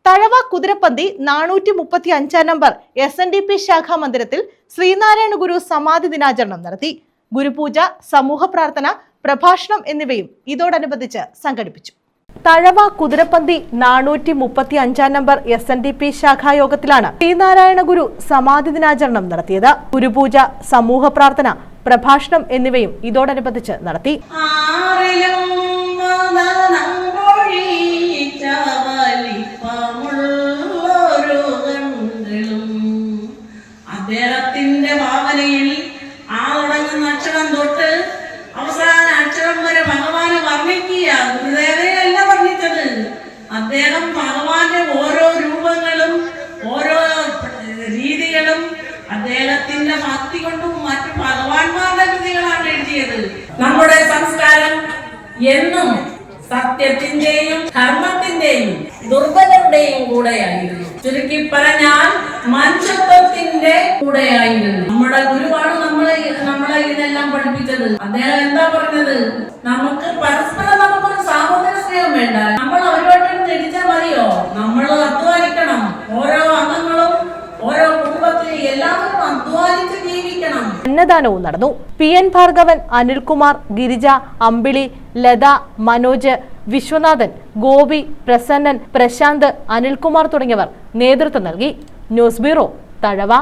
Thazhava Kuthirappanthi 435 number SNDP ശാഖാ മന്ദിരത്തിൽ ശ്രീനാരായണ ഗുരു സമാധി ദിനാചരണം നടത്തി. ഗുരുപൂജ, സമൂഹ പ്രാർത്ഥന, പ്രഭാഷണം എന്നിവയും ഇതോടനുബന്ധിച്ച് സംഘടിപ്പിച്ചു. തഴവ കുതിരപ്പന്തി 435 നമ്പർ SNDP ശാഖായോഗത്തിലാണ് ശ്രീനാരായണ ഗുരു സമാധി ദിനാചരണം നടത്തിയത്. ഗുരുപൂജ, സമൂഹ പ്രാർത്ഥന, പ്രഭാഷണം എന്നിവയും ഇതോടനുബന്ധിച്ച് നടത്തി. അദ്ദേഹത്തിന്റെ ഭാവനയിൽ ആ തുടങ്ങുന്ന അക്ഷരം തൊട്ട് അവസാന അക്ഷരം വരെ ഭഗവാനെ വർണ്ണിക്കുക. ഗുരുദേവനെയല്ല വർണ്ണിച്ചത്. അദ്ദേഹം ഭഗവാന്റെ ഓരോ രൂപങ്ങളും ഓരോ രീതികളും അദ്ദേഹത്തിന്റെ ഭക്തി കൊണ്ടും മറ്റു ഭഗവാന്മാരുടെ കൃതികളാണ് എഴുതിയത്. നമ്മുടെ സംസ്കാരം എന്നും സത്യത്തിന്റെയും ധർമ്മത്തിന്റെയും ദുർബലരുടെയും കൂടെയായിരുന്നു. ചുരുക്കി പറഞ്ഞാൽ മനുഷ്യത്വത്തിന്റെ കൂടെയായിരുന്നു. നമ്മുടെ ഗുരുവാണ് നമ്മളെ ഇതെല്ലാം പഠിപ്പിച്ചത്. അദ്ദേഹം എന്താ പറഞ്ഞത്? നമുക്ക് പരസ്പരം നമുക്കൊരു സാഹോദര്യ സ്നേഹം വേണ്ട. നമ്മൾ അവരോട്ടും തിരിച്ചാൽ മതിയോ? നമ്മൾ അധ്വാനിക്കണം. ഓരോ അംഗങ്ങളും ഓരോ കുടുംബത്തിൽ എല്ലാവരും അധ്വാനിച്ച് ജീവിക്കണം. അന്നദാനവും നടന്നു. PN ഭാർഗവൻ, അനിൽകുമാർ, ഗിരിജ, അമ്പിളി, ലത, മനോജ്, വിശ്വനാഥൻ, ഗോപി, പ്രസന്നൻ, പ്രശാന്ത്, അനിൽകുമാർ തുടങ്ങിയവർ നേതൃത്വം നൽകി. News bureau, Thazhava.